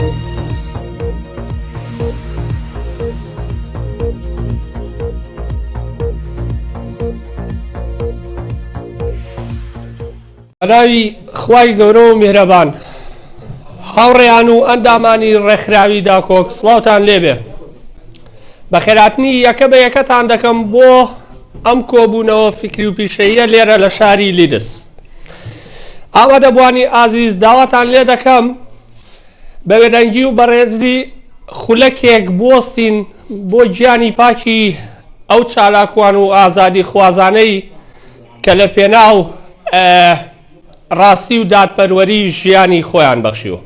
بەناوی خوای گەورە و میهرەبان، هاوڕێیان و ئەندامانی ڕێکخراوی داکۆک، سڵاوتان لێبێ. بە خێراتنی یەکە بە یەکەتان دەکەم بۆ ئەم کۆبوونەوە فکری و پیشەیە لێرە لە شاری لیدس. ئامادەبوانی ئازیز، داواتان لێ دەکەم بە وێدەنگی و بەڕێزی خولەکێک بوەستین بۆ گیانی پاکی ئەو چالاکوان و ئازادی خوازانەی کە لە پێناو ڕاستی و دادپەروەری ژیانی خۆیان بەخشیوە.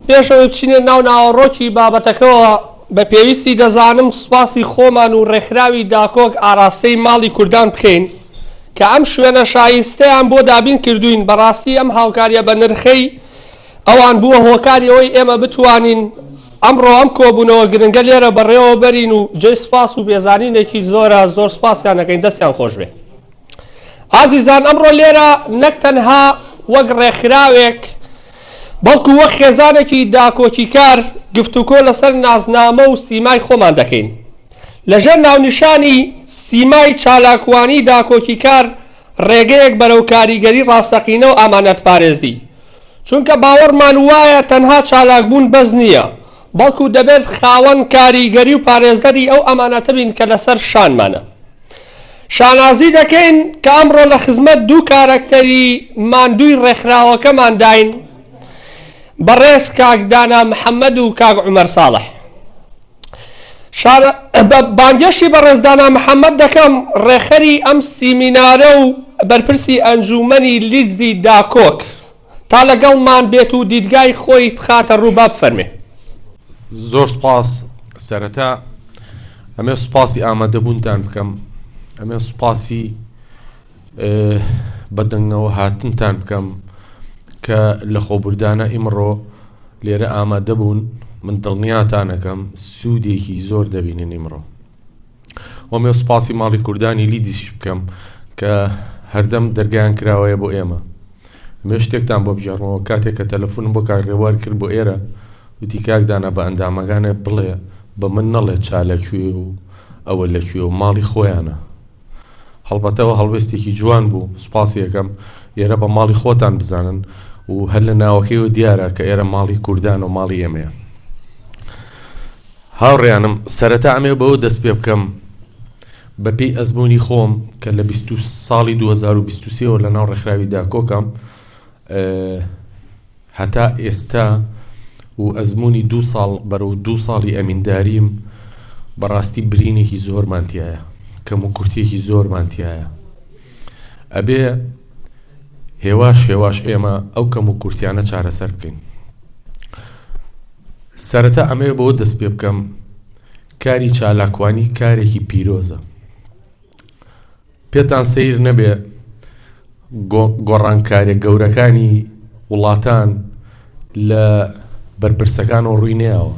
پێشەوەی بچینە ناو ناوەڕۆکی بابەتەکەەوە، بە پێویستی دەزانم سوپاسی خۆمان و ڕێکخراوی داکۆک ئاراستەی ماڵی کوردان بکەین کە ئەم شوێنە شایستەیان بۆ دابین کردوین. بەڕاستی ئەم هاوکاریە بە نرخەی ئەوان بووە هۆکاری ئەوەی ئێمە بتوانین ئەمڕۆ ئەم کۆبوونەوە گرنگە لێرە بەڕێوە بەرین و جێی سوپاس و بێزانینێکی زۆرە، زۆر سوپاسیان دەکەین، دەستیان خۆش بێ. ئازیزان، ئەمڕۆ لێرە نەک تەنها وەک ڕێکخراوێک بەڵکو وەک خێزانێکی داکۆکی کار گفتوگۆ لەسەر نازنامە و سیمای خۆمان دەکەین. لەژێر ناونیشانی سیمای چالاکوانی داکۆکی کار ڕێگەیەک بەرەو کاریگەری ڕاستەقینە و ئامانەت پارێزی، چونکە باوەڕمان وایە تەنها چالاکبوون بەس نییە، بەڵکو دەبێت خاوەن کاریگەری و پارێزەری ئەو ئەمانەتە بین کە لەسەر شانمانە. شانازی دەکەین کە ئەمڕۆ لە خزمەت دوو کارەکتەری ماندووی ڕێکخراوەکەمان داین، بەڕێز کاک دانا محەممەد و کاک عومەر ساڵح. بانگێشتی بەڕێز دانا محەممەد دەکەم، ڕێخەری ئەم سیمینارە و بەرپرسی ئەنجومەنی لیدزی داکۆک، تا لەگەڵمان بێت و دیدگای خۆی بخاتە ڕووبا بفەرمێ. زۆر سپاس. سەرەتا ئەمێ سوپاسی ئامادەبوونتان بکەم، ئەمێ سوپاسی بەدەنگەوە هاتنتان بکەم کە لە خۆبوردانە ئیمڕۆ لێرە ئامادە بوون. من دڵنیاتانەکەم سوودێکی زۆر دەبینن ئیمڕۆ. ئەمێ سوپاسی ماڵی کوردانی لیدیش بکەم کە هەردەم دەرگایان کراوەیە بۆ ئێمە. ئەمێ شتێکتان بۆ بژارمەوە، کاتێک کە تەلەفۆنم بۆ کاک ڕێوار کرد بۆ ئێرە، وتی کاک دانا بە ئەندامەکانە بڵێ بە من نەڵێ چالەکوێ و ئەوە لەکوێ و ماڵی خۆیانە. هەڵبەتەوە هەڵوێستێکی جوان بوو، سوپاسی یەکەم ئێرە بە ماڵی خۆتان بزانن و هەر لە ناوەکەیەوە دیارە کە ئێرە ماڵی کوردان و ماڵی ئێمەیە. هاوڕێیانم، سەرەتا ئەمێ بەوە دەست پێ بکەم بەپێی ئەزمموی خۆم کە لە ساڵی 2023ەوە لە ناو ڕێکخراوی داکۆکم هەتا ئێستا و ئەزمموی 2 ساڵ بەرەو 2 ساڵی ئەمینداریم بەڕاستی برینێکی زۆرمانتیایە، کەم و کورتێکی زۆرمانتیایە. ئەبێ هێواش ئێمە ئەو کەم و کورتیانە چارەسەر بکەین. سەرەتا ئەمێ بەوە دەست پێ بکەم، کاری چالاکوانی کارێکی پیرۆزە. پێتان سەیر نەبێ گۆڕانکاریە گەورەکانی وڵاتان لە بەرپرسەکانەوە ڕووی نێیەوە،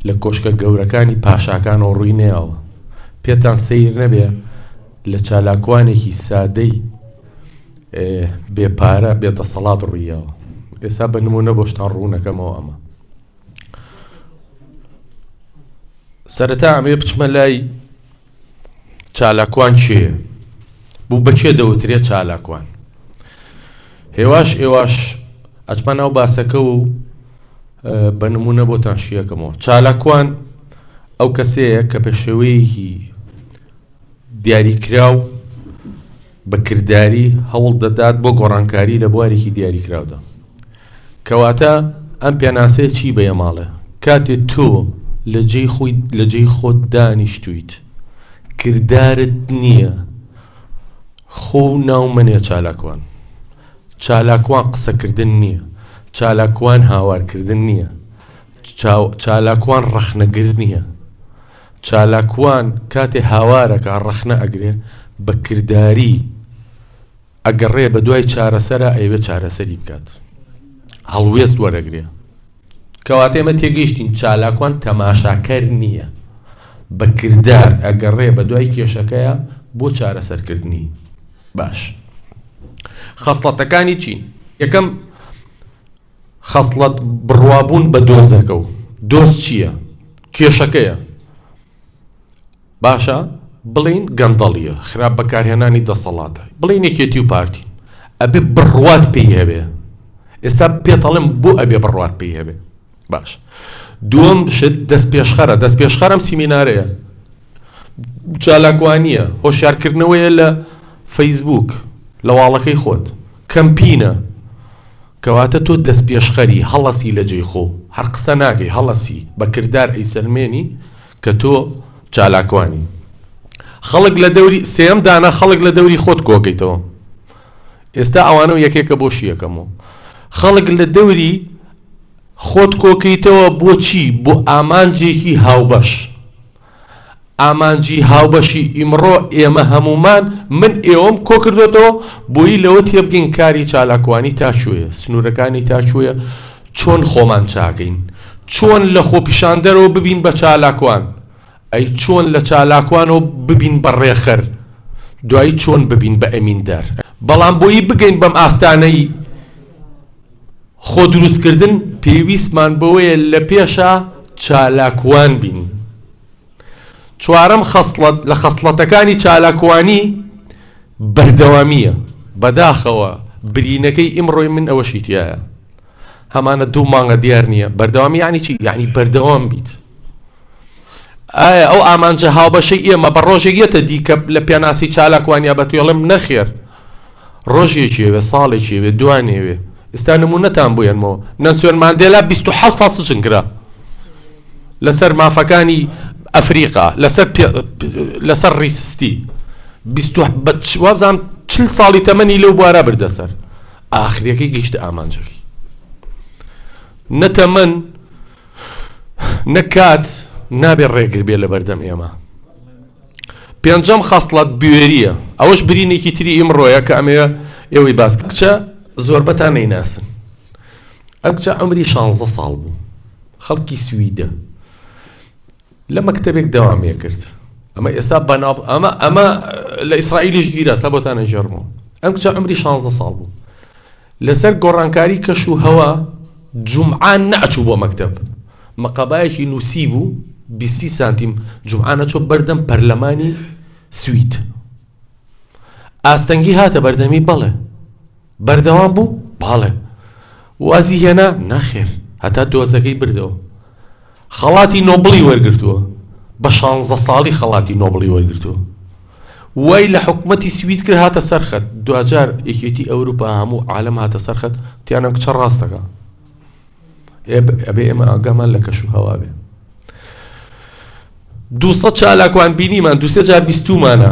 لە کۆشکە گەورەکانی پاشاکانەوە ڕووی نێیەوە. پێتان سەیر نەبێ لە چالاکوانێکی سادەی بێپارە بێدەسەڵات ڕوویەوە. ئێستا بە نمونە بۆ شتان ڕوونەکەمەوە. ئەمە سەرەتا ئەمێ بچمە لای چالاکوان چێە بوو، بەچێ دەوترێت چالاکوان. هێواش ئەچمە ناو باسەکە و بە نمونە بۆتان شیەکەمەوە. چالاکوان ئەو کەسەیە کە بە شێوەیەکی دیاریکراو بەکردداری هەوڵ دەدات بۆ گۆڕانکاری لە بوارێکی دیاریکراودا. کەواتە ئەم پێناسەیە چی بەیە ماڵێ؟ کاتێ تۆ لە جێی خۆت دانیشتویت، کردارت نییە خۆ ناومەنێ چالاکوان. چالاکوان قسەکردن نییە، چالاکوان هاوارکردن نییە، چالاکوان ڕەخنەگر نییە. چالاکوان کاتێ هاوارەکە ڕەخنە ئەگرێ بە کردداری ئەگەڕێ بە دوای چارەسەرە ئەیوێ چارەسەری بکات، هەڵوێست وەرەگرێ. کەواتە ئێمە تێگەیشتین چالاکوان تەماشاکەر نییە، بە کردار ئەگەڕێ بە دوای کێشەکەیە بۆ چارەسەرکردنی. باش، خەسڵەتەکانی چین؟ یەکەم خەسڵەت بڕوابوون بە دۆزەکە و دۆز چییە؟ کێشەکەیە باشە بڵین گەندەڵیە خراپ بەکارهێنانی دەسەڵاتە بڵین یەکێتی و پارتی ئەبێ بڕوات پێی هەبێ ئێستا پێتەڵم بۆ ئەبێ بڕوات پێی هەبێ باش دووەم شت دەستپێشخەرە دەستپێشخەرم سیمینارەیە چالاکوانیە هۆشیارکردنەوەیە لە فەیسبوک لە واڵەکەی خۆت کەمپینە کەواتە تۆ دەستپێشخەری هەڵەسی لە جێی خۆ هەر قسە ناکەی هەڵەسی بە کردار ئەیسەلمێنی کە تۆ چالاکوانی خەڵک لە دەوری سێم دانا خەڵک لە دەوری خۆت کۆکەیتەوە ئێستا ئەوانە و یەکێکە بۆ شیەکەمەوە خەڵک لە دەوری خۆت کۆکەیتەوە بۆچی بۆ ئامانجێکی هاوبەش ئامانجی هاوبەشی ئیمڕۆ ئێمە هەمومان من ئێوەم کۆ کردوێتەوە بۆی لەوە تێبگەین کاری چالاکوانی تا شوێیە سنوورەکانی تا شوێیە چۆن خۆمان چاکەین چۆن لە خۆپیشاندەرەوە ببین بە چالاکوان ئەی چۆن لە چالاکوانەوە ببین بە ڕێخەر دوایی چۆن ببین بە ئەمیندار بەڵام بۆیی بگەین بەم ئاستانەی خۆ دروستکردن پێویستمان بەوەیە لە پێشە چالاکوان بین چوارەم خەسڵەت لە خەسڵەتەکانی چالاکوانی بەردەوامیە بەداخەوە برینەکەی ئیمڕۆی من ئەوەشی تایە هەمانە 2 مانگە دیار نییە بەردەوامی یعنی چی یعنی بەردەوام بیت ئایا ئەو ئامانجە هاوبەشەی ئێمە بە ڕۆژێک یەتە دیکە لە پێناسی چالاکوانیا بە توێڵم نەخێر ڕۆژێکیوێ ساڵێکیوێ دوانێوێ ئێستا نمونەتان بۆێنمەوە نەنسۆن ماندێلا 27 ساڵ سجن کرا لەسەر مافەکانی ئەفریقا لەسەر ڕیستی وابزانم 40 ساڵی تەمەنی لەو بوارە بردەسەر ئاخرەکەی گەیشتە ئامانجەکەی نەتەمەن نەکات نابێ ڕێگر بێ لە بەردەم ئێمە پێنجەم خەسڵەت بوێریە ئەوەش برینێکی تری ئیمڕۆیە کە ئەمەیە ئێوەی باس کچە زۆربەتان نەیناسن ئەم کچە عمری 16 ساڵ بوو خەڵکی سویدە لە مەکتەبێک دەوامێ کرد ئەمە ئێستا بەناو ئەمە لە ئیسرائیلیش گیرە سا بۆتانە ژێڕمەوە ئەم کچە عمری 16 ساڵ بوو لەسەر گۆڕانکاری کەش و هەوا جومعان نەئەچوو بۆ مەکتەب مەقەبایەکی نووسی بوو 20 سانتیم جومعان ئەچۆ بەردەم پەرلەمانی سوید ئاستەنگی هاتە بەردەمی بەڵێ بەردەوام بوو باڵێ وازی هێنا نەخێر هەتا دۆزەکەی بردەوە خەڵاتی نۆبڵی وەرگرتووە بە 16 ساڵی خەڵاتی نۆبڵی وەرگرتووە وای لە حکومەتی سوید کرد هاتە سەرخەت دوجار یەکێتی ئەوروپا هەموو عالەم هاتە سەرخەت تیانم کچە ڕاستەکە ئەبێ ئێمە ئاگامان لە کەش و هەوا بێ 200 چالاکوان بینیمان 200 جار بیستومانە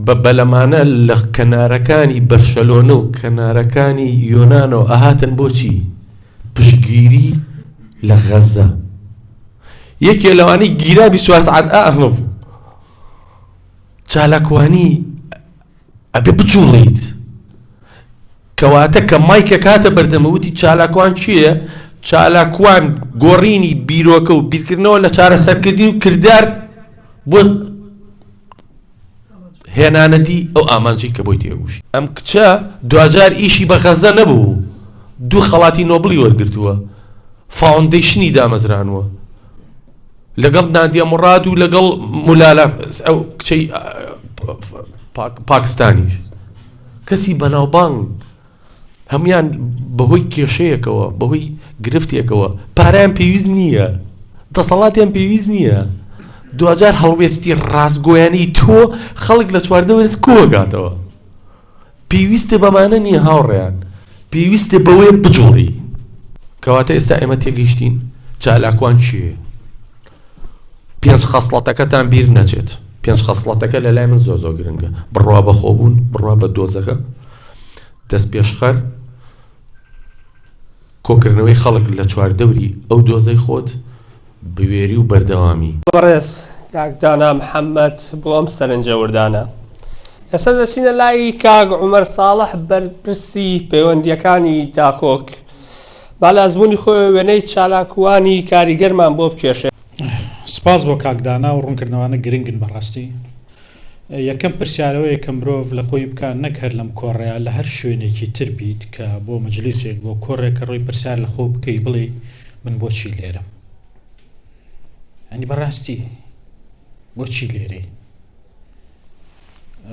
بە بەلەمانە لە کەنارەکانی بەرشەلۆنە و کەنارەکانی یۆنانەوە ئەهاتن بۆچی پشتگیری لە غەزە یەکێ لەوانەی گیرابی سواسعات ئەمە بوو چالاکوانی ئەبێ بجوڵیت کەواتە کە مایکە کاتە بەردەمەوتی چالاکوان چییە چالاکوان گۆڕینی بیرۆکە و بیرکردنەوە لە چارەسەرکردی و کردار بۆ هێنانەتی ئەو ئامانجی کە بۆی تێگوشی ئەم کچە دوجار ئیشی بە غەزە نەبوو 2 خەڵاتی نۆبڵی وەرگرتووە فاوندیشنی دامەزرانوە لەگەڵ نادیە موڕاد و لەگەڵ مولالا ئەو کچەی پاکستانیش کەسی بەناوبانگ هەمویان بەهۆی کێشەیەکەوە بەهۆی گرفتێکەوە پارەیان پێویست نییە دەسەڵاتیان پێویست نییە دوجار هەڵوێستی ڕاستگۆیانی تۆ خەڵک لە چواردەوەت کۆگاتەوە پێویستە بەمانە نییە هاوڕێیان پێویستە بەوەی بجوڵی کەواتە ئێستا ئێمە تێگەیشتین چالاکوان چییە 5 خەسڵەتەکەتان بیر نەچێت 5 خەسڵەتەکە لە لای من زۆ گرنگە بڕوا بە خۆبوون بڕوا بە دۆزەکە دەست پێشخەر کۆکردنەوەی خەڵک لە چواردەوری ئەو دۆزەی خۆت بوێری و بەردەوامی بەڕێز کاکدانا محەممەد بۆ ئەم سەرنجە وردانە ئێستا دەچینە لای کاک عومەر ساڵح بەرپرسی پەیوەندیەکانی داکۆک با لە ئەزموونی خۆی وێنەی چالاکوانی کاریگەرمان بۆ بکێشێت سپاس بۆ کاکدانا و ڕوونکردنەوەانە گرنگن بەڕاستی یەکەم پرسیارەوەی کە مرۆڤ لە خۆی بکات نەک هەر لەم کۆڕەیە لە هەر شوێنێکی تر بیت کە بۆ مەجلیسێک بۆ کۆڕێک کە ڕۆی پرسیار لە خۆ بکەی بڵێ من بۆچی لێرەم، ینی بەڕاستی بۆچی لێرەی،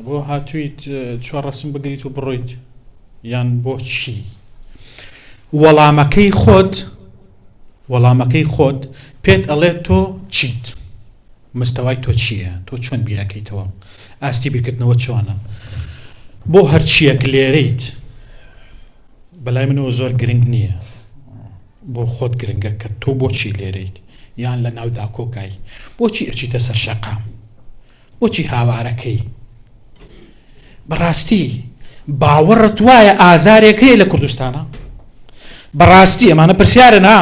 بۆ هاتوویت چوار ڕەسم بگریت و بڕۆیت یان بۆچی. وەڵامەکەی خۆت پێت ئەڵێت تۆ چیت، مستەوای تۆ چییە، تۆ چۆن بیرەکەیتەوە، ئاستی بیرکردنەوە چۆنە. بۆ هەرچیەک لێرەیت بەلای منەوە زۆر گرنگ نییە، بۆ خۆت گرنگە کە تۆ بۆچی لێرەیت یان لە ناودا کۆکای، بۆچی ئەچیتە سەر شەقام، بۆچی هاوارەکەی. بەڕاستی باوەڕت وایە ئازارێک هەیە لە کوردستانە؟ بەڕاستی ئەمانە پرسیارن ها،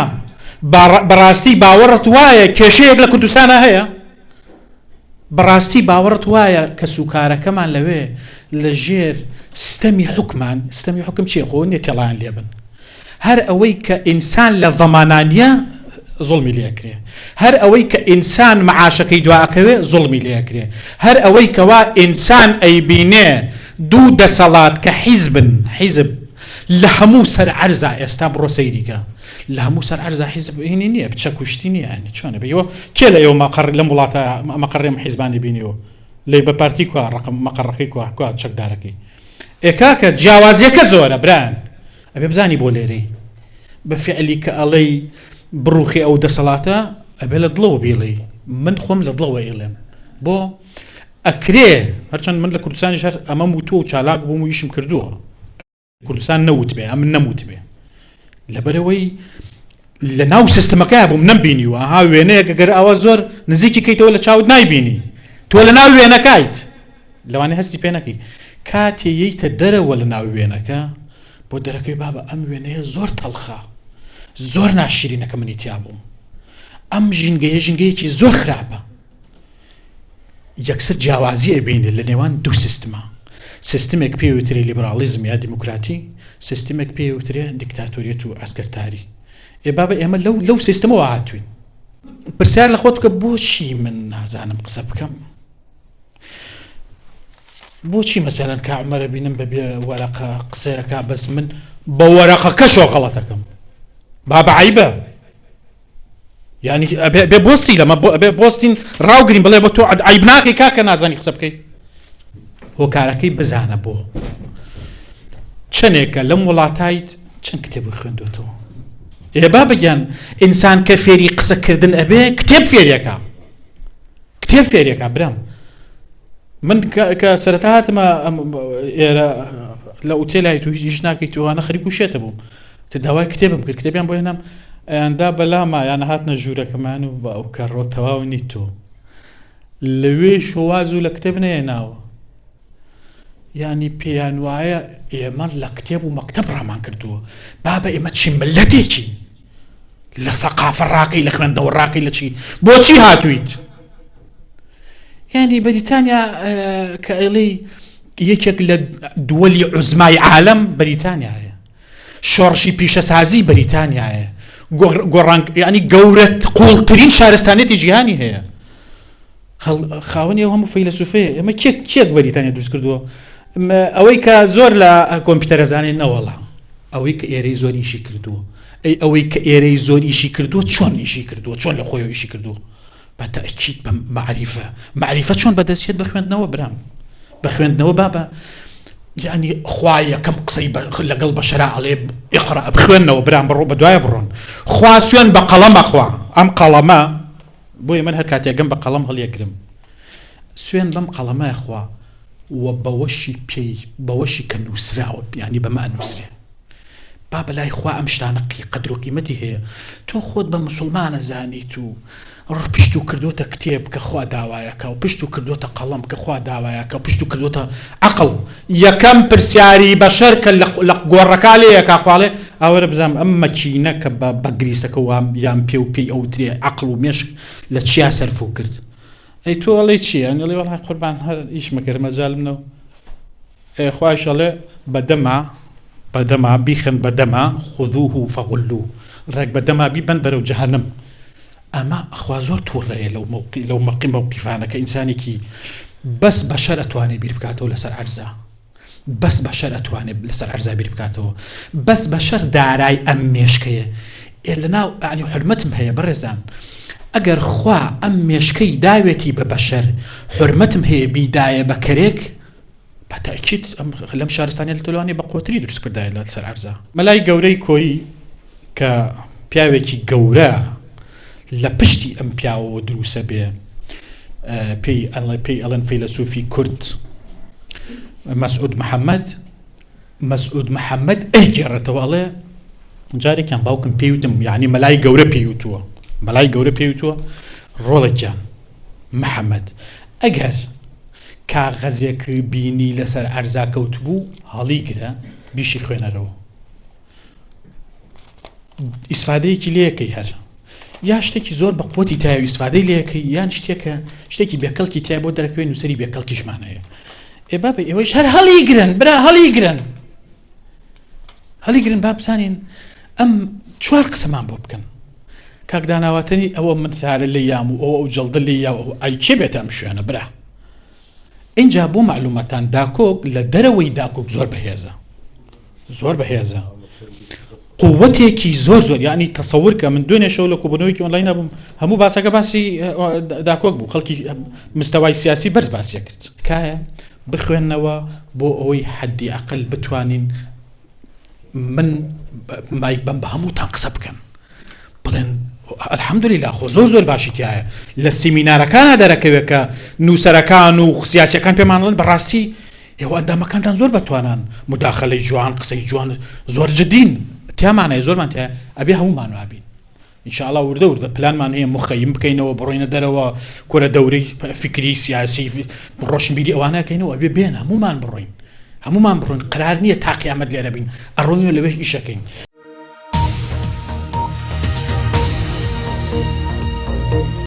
بەڕاستی باوەڕت وایە کێشەیەک لە کوردستانە هەیە؟ بەڕاستی باوەڕت وایە کە سوکارەکەمان لەوێ لە ژێر ستەمی حکمان، ستەمی حکم چیە؟ خۆ نێتێڵیان لێبن. هەر ئەوەی کە ئینسان لە زەمانانیە زوڵمی لێکرێ، هەر ئەوەی کە ئینسان معاشەکەی دواکەوێ زوڵمی لێکرێ، هەر ئەوەی کەوا ئینسان ئەیبینێ دوو دەسەڵات کە حیزب لە هەموو سەر عەرزە، ئێستا بڕۆ سەیریکە لە هەموو سەر عەرزە حیزب هینی نییە، بچە کوشتی نییە، ینی چۆنە بێەوە کێ لە ئێوە لەم وڵاتە مەقەڕێم حیزبانی بینیەوە لێ بە پارتی کوا ڕقم مەقەڕەکەی کوا چەکدارەکەی ئێکاکە جیاوازیەکە زۆرە بران، ئەبێ بزانی بۆ لێرەی بە فعلی کە ئەڵەی بڕوخی ئەو دەسەڵاتە ئەبێ لە دڵەوە بێڵێ، من خۆم لە دڵەوە ئێڵێم، بۆ ئەکرێ هەرچەند من لە کوردستانیش هەر ئەمەم وتووە و چالاک بووم و ئیشم کردووە، کوردستان نەوت بێ ئەم نەموت بێ لەبەرەوەی لە ناو سیستەمەکەیە بووم نەمبینیوە، ها وێنەیە گەر ئەوە زۆر نزیکی کەیتەوە لە چاوت نایبینی، تۆ لە ناو وێنەکەیت لەوانەیە هەستی پێ نەکەی، کاتێ یەیتە دەرەوە لە ناو وێنەکە بۆ دەرەکەی بابە ئەم وێنەیە زۆر تەڵخە، زۆر ناشرینەکە منی تیا بووم، ئەم ژینگەیەکی زۆر خراپە. یەکسەر جیاوازی ئەبینێ لە نێوان دوو سیستمە، سیستمێک پێوترێ لیبرالیزم یا دیموکراتی، سیستمێک پێوترێ دیکتاتۆریەت و ئەسکەرتاری. بابە ئێمە لەو سیستمەوە هاتوین. پرسیار لە خۆت بکە بۆچی من نازانم قسە بکەم، بۆچی مەسەلەن کە عومەرە بینم بەبێ وەرەقە قسەیەکە بەس من بە وەرەقەکەشەوە غەڵەتەکەم، بابە عیبە، یعنی بێ بۆستی لەمە بێ بۆستین ڕاوگرین بڵێ بۆ تۆ عیب ناکەی کاکە نازانی قسە بکەی، هۆکارەکەی بزانە. بۆ چەندێکە لەم وڵاتایت چەند کتێبی خوێندوێتەوە، با بگیان ئینسان کە فێری قسەکردن ئەبێ کتێب فێریەکە برام. من کە سەرەتا هاتمە ئێرە لە ئوتێلای تو هیچ ناکەیت توانە خەریک و شێتە بووم، داوای کتێبم کرد، کتێبیان بۆ هێنام ئەندا بەلامە یانە هاتنە ژوورەکەمان و بە ئەو کەڕۆ تەواو نیت تۆ لەوێ شۆواز و لە کتێب نەهێناوە، ینی پێیان وایە ئێمە لە کتێب و مەکتەب ڕامان کردووە، بابە ئێمە چی ملەتێکی لە سەقافە ڕاقی لە خوێندەوە ڕاقی لە چی بۆچی هاتوویت؟ ینی بەریتانیا کە ئەڵێ یەکێک لە دووەلی عوزمای عالەم بەریتانیایە، شۆڕشی پیشەسازی بەریتانیایە، ینی گەورەت قوڵترین شارستانێتی جیهانی هەیە، خاوەنی ئەو هەموو فەیلسوفەیە. ئێمە کێک بەریتانیا دروست کردووە؟ ئەوەی کە زۆر لە کۆمپیوتەرە زانێت نەوەڵا، ئەوەی کە ئێرەی زۆر ئیشی کردووە، ئەوەی کە ئێرەی زۆر ئیشی کردووە چۆن ئیشی کردووە، چۆن لە خۆی ئیشی کردووە، بە تەئکید بە معریفە چۆن بەدەستێت بە خوێندنەوە برام، بە خوێندنەوە بابە ینی خوا یەکەم قسەی لەگەڵ بەشەرا ئەڵێ ئیقرا بخوێنەوە برام بڕۆ بە دوایە بڕۆن، خوا سوێن بە قەڵەمە، خوا ئەم قەڵەمە بۆیە من هەر کاتێکم بە قەڵەم هەڵیەگرم سوێن بەم قەڵەمەیە خوا و بەوەشی کە نووسراوە، ینی بەمە نووسرێ، با بەلای خوا ئەم شتانە قەدر و قیمەتی هەیە، تۆ خۆت بە موسڵمانە زانیت و پشت و کردوتە کتێب کە خوا داوایەکە و پشت و کردوتە قەڵەم کە خوا داوایەکە و پشت و کردوتە عەقڵ. یەکەم پرسیاری بەشەر کە لە گۆڕەکە لێیەکە خواڵێ ئەوەرە بزانم ئەم مەکینە کە بە گریسەکە یان پێ و پێی ئەوترێ عەقڵ و مێشک لە چیا سەرف و کرد؟ ئەی تۆ ئەڵێ چییە؟ ئەڵێ وەڵای قوربان هەر ئیش مەکرد مەجال منەوە، خوایش ئەڵێ بەدەما بیخن بەدەما خودوه فغلوه، ڕێک بەدەما بیبەن بەرەو جەهەنەم. ئەمە خوا زۆر تووڕەیە لەو موقیفانە کە ئینسانێکی بەس بەشەر ئەتوانێت بیر بکاتەوە لەسەر عەرزە، بەس بەشەر ئەتوانێت لەسەر عەرزە بیر بکاتەوە، بەس بەشەر دارای ئەم مێشکەیە. لەناو عنی حرمەتم هەیە بەڕێزان، ئەگەر خوا ئەم مێشکەی داوێتی بە بەشەر، حرمەتم هەیە بیدایە بە کەرێک، بەتاکید لەم شارستانی لە تۆلوانی بە قوتری دروست کردایە لەسەر عەرزە. مەلای گەورەی کۆی کە پیاوێکی گەورە لە پشتی ئەم پیاوەوە دروسە بێ، پێی ئەڵێن فەیلسوفی کورد مەسعود محەممەد ئەیگێڕێتەوە، ئەڵێ جارێکیان باوکم پێیوتم، یعنی مەلای گەورە پێیوتووە ڕۆڵێکیان محەممەد، ئەگەر کاغەزێک بینی لەسەر عەرزا کەوت بوو هەڵی گرە بیشی خوێنەرەوە، ئیسفادەیەکی لێەکەی هەر یا شتێکی زۆر بە قوتی تایە ئیسفادەی لێەکەی، یان شتێکی بێکەڵکی تای بۆ دەرەکەوێن و سەری بێکەڵکیشمان هەیە. بابە ئێوەش هەر هەڵی گرن، برا هەڵی گرن با بزانین ئەم چوار قسەمان بۆ بکەن. کاک داناواتنی ئەوە من سارە لێ یام و ئەو جەڵدە لێ یا ئای کێ بێتە ئەم شوێنە برا. اینجا بۆ معلوماتان داکۆک لە دەرەوەی داکۆک زۆر بەهێزە قووەتێکی زۆر، یعنی تەسەور کە من دوێنێ شەو لە کۆبوونەوەیکی ئۆنلاین بووم، هەموو باسەکە باسی داکۆک بوو، خەڵکی مستەوای سیاسی بەرز باسیە کرد. کایە بخوێنەوە بۆ ئەوەی حەدی عەقل بتوانین من مایک بەم بە هەمووتان قسە بکەن، بڵێن الحەمدولیلا خۆ زۆر باشی تایە. لە سیمینارەکانە دەرەکەوێت کە نووسەرەکان و سیاسیەکان پێمان دەڵێن بەڕاستی ئێوە ئەندامەکانتان زۆر بەتوانان، مداخەلەی جوان، قسەی جوان زۆر جدین تیامانەیە، زۆرمان تایە، ئەبێ هەمومان وابین. ئینشاءڵڵا وردە پلانمان هەیە مخەیم بکەینەوە، بڕۆینە دەرەوە کۆرە دەورەی فکری سیاسی ڕۆشنبیری ئەوانە بکەینەوە، ئەبێ بێن هەمومان بڕۆین، قرار نییە تا قیامەت لێرە بین، ئەڕۆینەوە لەوێش ئیشەکەین.